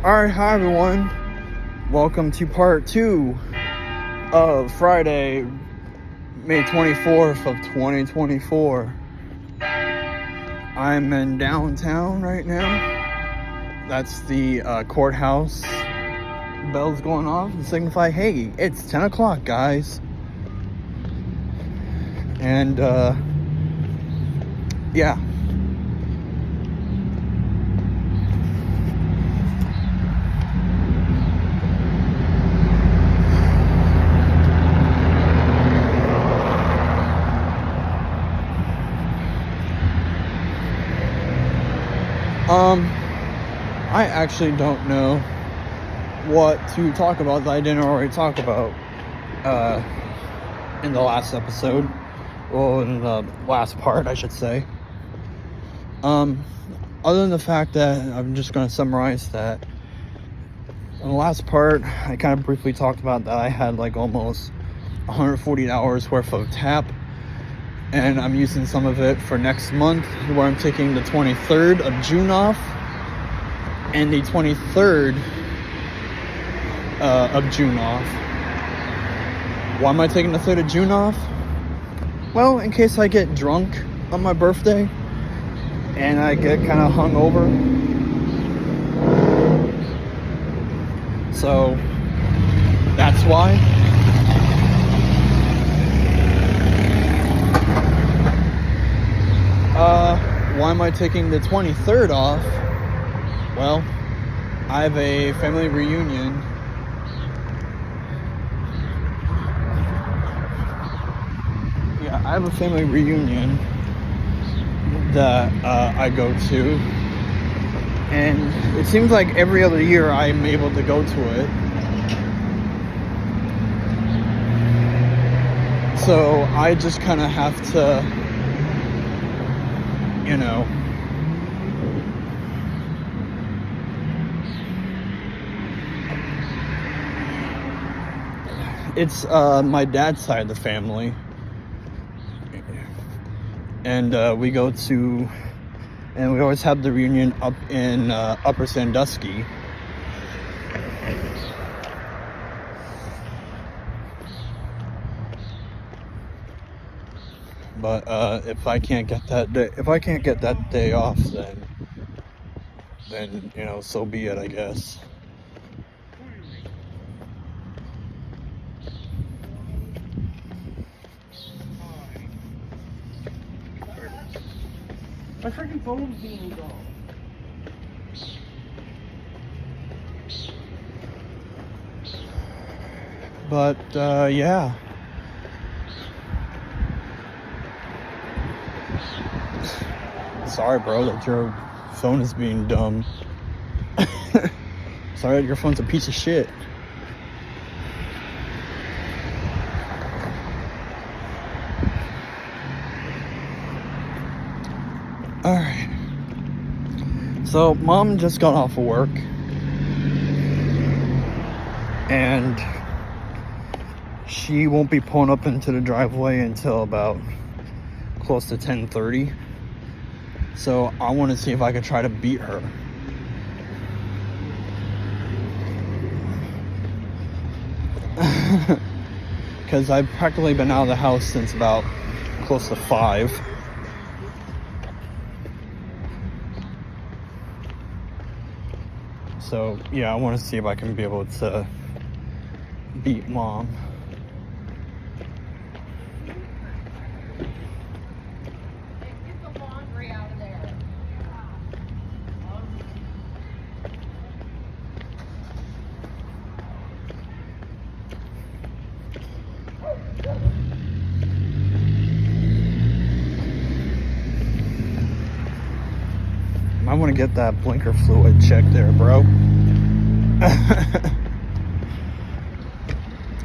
Alright, hi everyone. Welcome to part 2 of Friday, May 24th of 2024. I'm in downtown right now. That's the courthouse. Bells going off to signify, hey, it's 10 o'clock, guys. And, yeah. I actually don't know what to talk about that I didn't already talk about in the last episode. Well, in the last part, I should say. Other than the fact that I'm just going to summarize that in the last part, I kind of briefly talked about that I had like almost 140 hours worth of TAP, and I'm using some of it for next month, where I'm taking the 23rd of June off and the 23rd of June off. Why am I taking the 3rd of June off? Well, in case I get drunk on my birthday and I get kind of hungover. So that's why. Why am I taking the 23rd off? Well, I have a family reunion. Yeah, I have a family reunion that I go to, and it seems like every other year I'm able to go to it. So I just kind of have to, you know, it's my dad's side of the family, and we go to, and we always have the reunion up in Upper Sandusky. But if I can't get that day off, then you know, so be it, I guess. My freaking phone's being gone. But yeah. Sorry, bro, that your phone is being dumb. Sorry that your phone's a piece of shit. Alright. So, Mom just got off of work. And she won't be pulling up into the driveway until about close to 10:30. So I want to see if I can try to beat her. Because I've practically been out of the house since about close to 5. So yeah, I want to see if I can be able to beat Mom. I want to get that blinker fluid checked there, bro.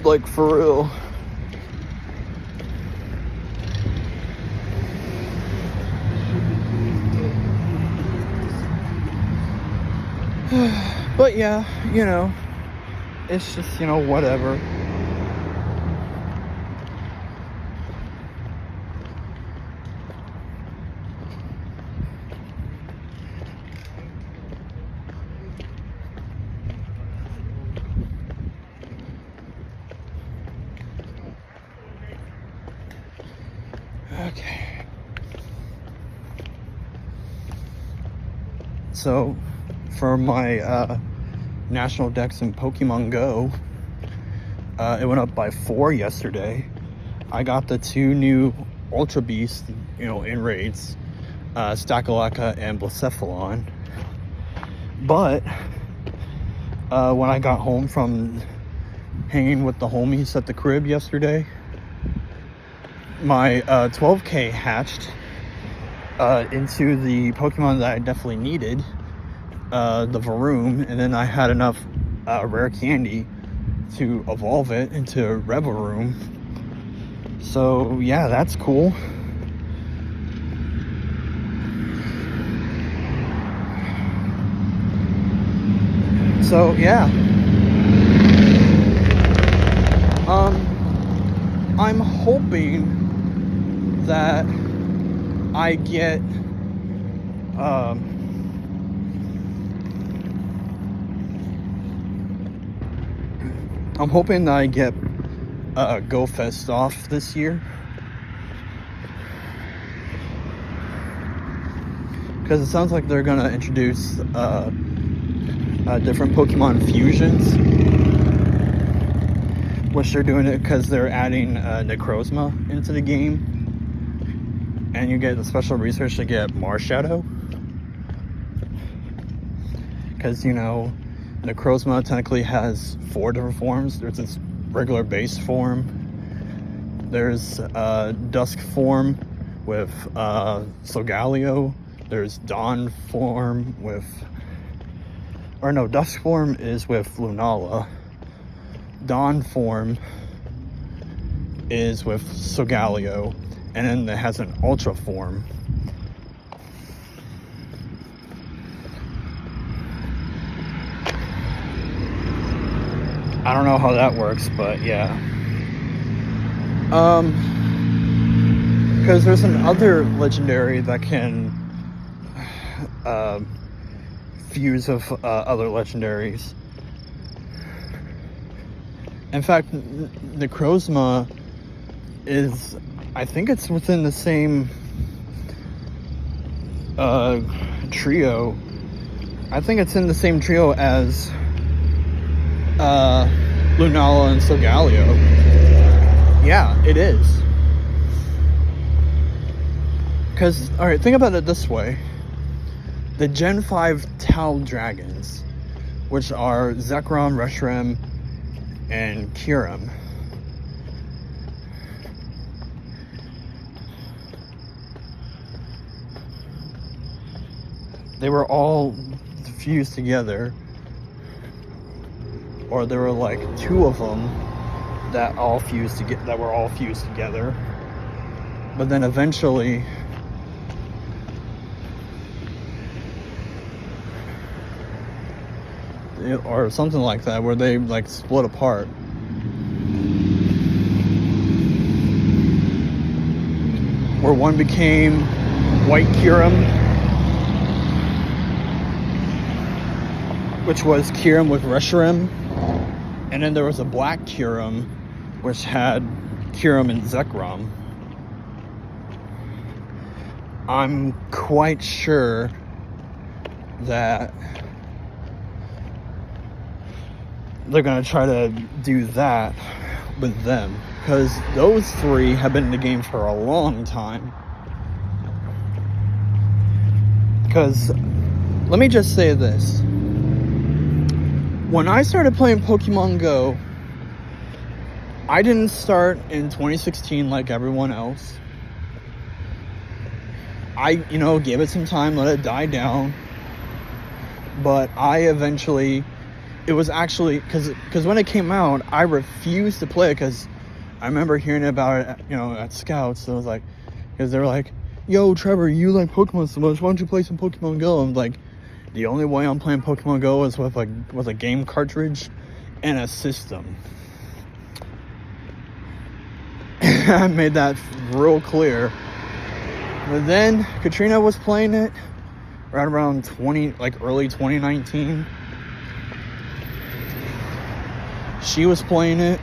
Like, for real. But yeah, you know, it's just, you know, whatever. Okay. So, for my national dex in Pokemon Go, it went up by 4 yesterday. I got the 2 new Ultra Beasts, in raids, Stakaalaka and Blacephalon. But when I got home from hanging with the homies at the crib yesterday, my 12K hatched into the Pokemon that I definitely needed, the Varoom, and then I had enough rare candy to evolve it into Revaroom. So yeah, that's cool. So yeah, I'm hoping that I get Go Fest off this year, because it sounds like they're gonna introduce different Pokemon fusions, which they're doing it because they're adding Necrozma into the game, and you get the special research to get Marshadow, because Necrozma technically has 4 different forms. There's its regular base form, there's Dusk form with Solgaleo, there's Dawn form with, or no, Dusk form is with Lunala, Dawn form is with Solgaleo, and then it has an Ultra form. I don't know how that works, but yeah. Because there's another legendary that can fuse with other legendaries. In fact, Necrozma is, I think it's within the same trio. I think it's in the same trio as Lunala and Solgaleo. Yeah, it is. Because, alright, think about it this way. The Gen 5 Tau Dragons, which are Zekrom, Reshiram, and Kyurem, they were all fused together, or there were like 2 of them that were all fused together. But then eventually or something like that, where they like split apart. Where one became White Kyurem, which was Kyurem with Reshiram, and then there was a Black Kyurem, which had Kyurem and Zekrom. I'm quite sure that they're gonna try to do that with them, because those 3 have been in the game for a long time. Because let me just say this: when I started playing Pokemon Go, I didn't start in 2016 like everyone else. I gave it some time, let it die down, but I eventually, it was actually, because when it came out, I refused to play it, because I remember hearing about it, at Scouts. So it was like, because they were like, yo, Trevor, you like Pokemon so much, why don't you play some Pokemon Go? I'm like, the only way I'm playing Pokemon Go is with a game cartridge and a system. I made that real clear. But then Katrina was playing it right around early 2019. She was playing it,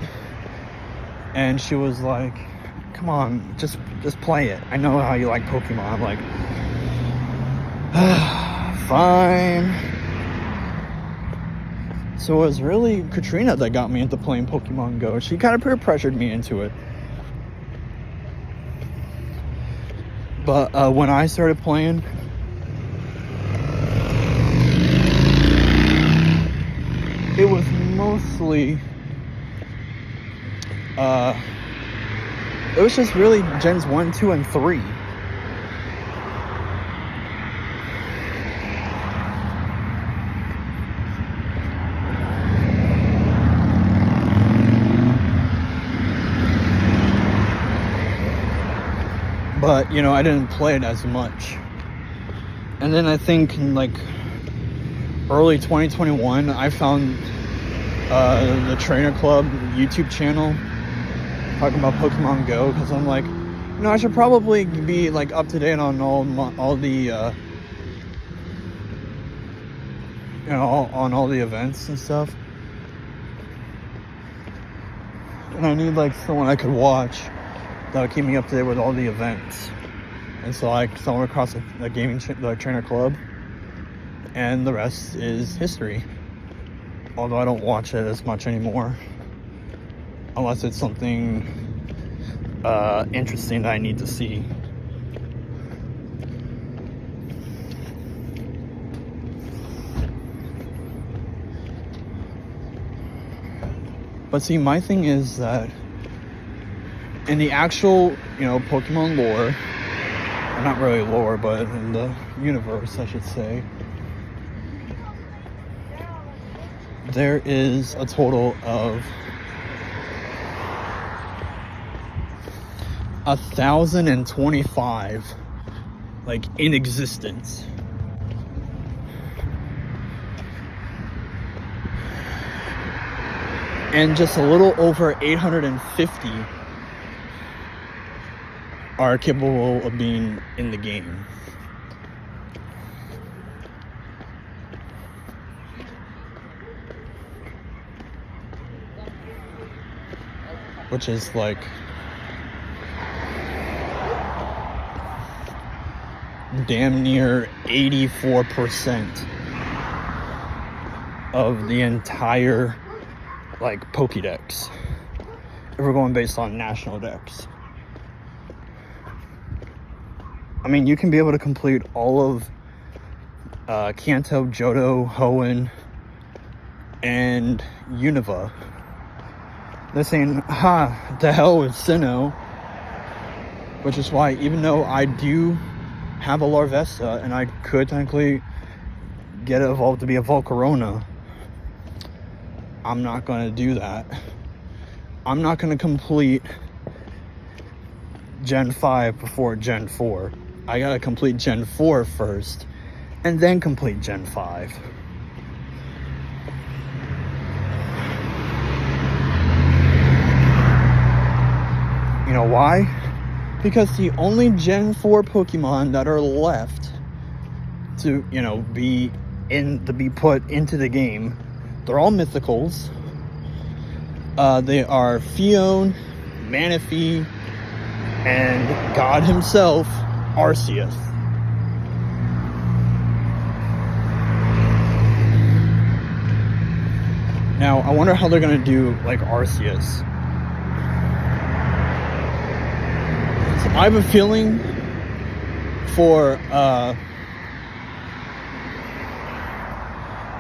and she was like, come on, just Just play it. I know how you like Pokemon. I'm like, fine. So it was really Katrina that got me into playing Pokemon Go. She kind of peer pressured me into it. But when I started playing, it was mostly, it was just really Gens 1, 2, and 3. But, you know, I didn't play it as much. And then I think in like early 2021, I found the Trainer Club YouTube channel talking about Pokemon Go, because I'm like, you know, I should probably be like up to date on all the you know, on all the events and stuff. And I need like someone I could watch that would keep me up to date with all the events. And so I stumbled across the Trainer Club, and the rest is history. Although I don't watch it as much anymore, unless it's something interesting that I need to see. But see, my thing is that in the actual, you know, Pokemon lore, or not really lore, but in the universe, I should say, there is a total of 1,025 like in existence. And just a little over 850 are capable of being in the game. Which is like damn near 84% of the entire like Pokédex, if we're going based on national decks. I mean, you can be able to complete all of Kanto, Johto, Hoenn, and Unova. They're saying, the hell with Sinnoh. Which is why, even though I do have a Larvesta, and I could technically get it evolved to be a Volcarona, I'm not going to do that. I'm not going to complete Gen 5 before Gen 4. I got to complete Gen 4 first, and then complete Gen 5. You know why? Because the only Gen 4 Pokemon that are left to, you know, be put into the game, they're all mythicals. They are Fion, Manaphy, and God himself, Arceus. Now, I wonder how they're gonna do like Arceus. I have a feeling for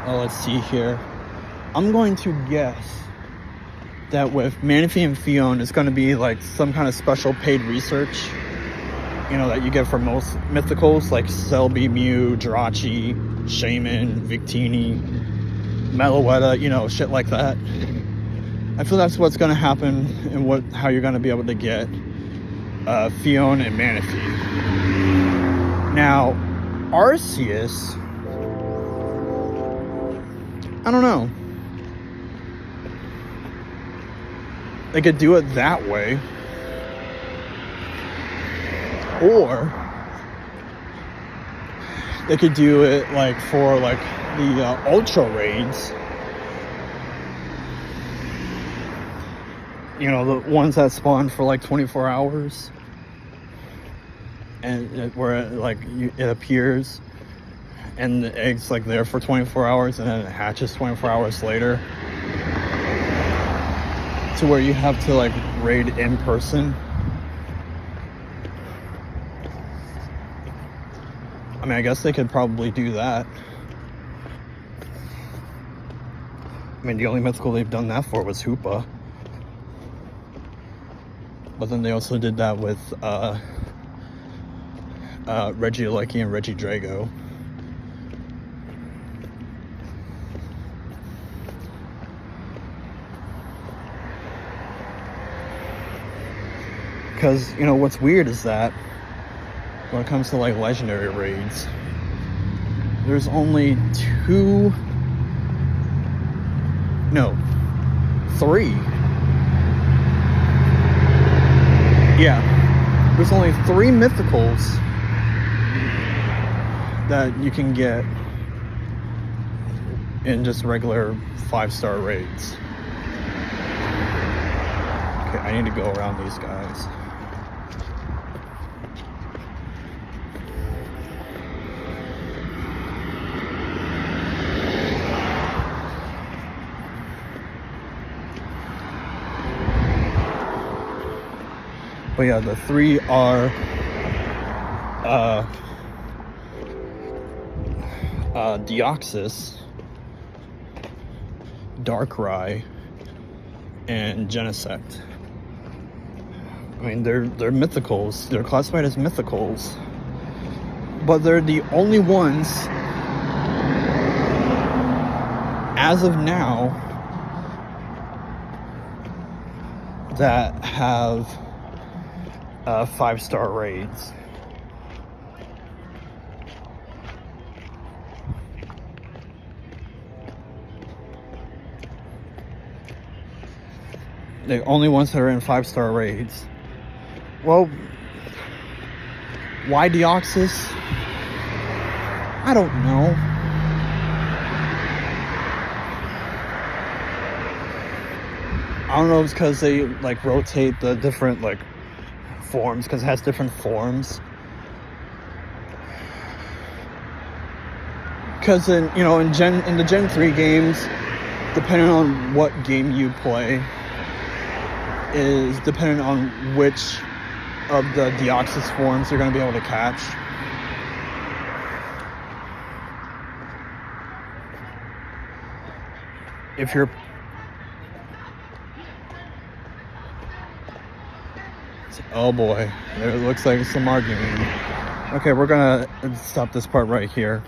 let's see here. I'm going to guess that with Manaphy and Fion, it's going to be like some kind of special paid research, you know, that you get for most mythicals like Celebi, Mew, Jirachi, Shaman, Victini, Meloetta, you know, shit like that. I feel that's what's going to happen, and how you're going to be able to get Fion and Manaphy. Now, Arceus, I don't know. They could do it that way, or they could do it like for like the ultra raids. You know, the ones that spawn for like 24 hours. and it appears, and the egg's like there for 24 hours, and then it hatches 24 hours later. To where you have to like raid in person. I mean, I guess they could probably do that. I mean, the only mythical they've done that for was Hoopa. But then they also did that with Regieleki and Regidrago. Because, you know, what's weird is that when it comes to like legendary raids, there's only three. Yeah, there's only 3 mythicals that you can get in just regular 5-star raids. Okay, I need to go around these guys. But yeah, the 3 are Deoxys, Darkrai, and Genesect. I mean, they're mythicals. They're classified as mythicals, but they're the only ones as of now that have 5-star raids. The only ones that are in 5-star raids. Well, why Deoxys? I don't know. I don't know if it's because they like rotate the different like forms, because it has different forms. Because in the Gen 3 games, depending on what game you play, is dependent on which of the Deoxys forms you're going to be able to catch. If you're oh boy, it looks like some arguing. Okay, we're gonna stop this part right here.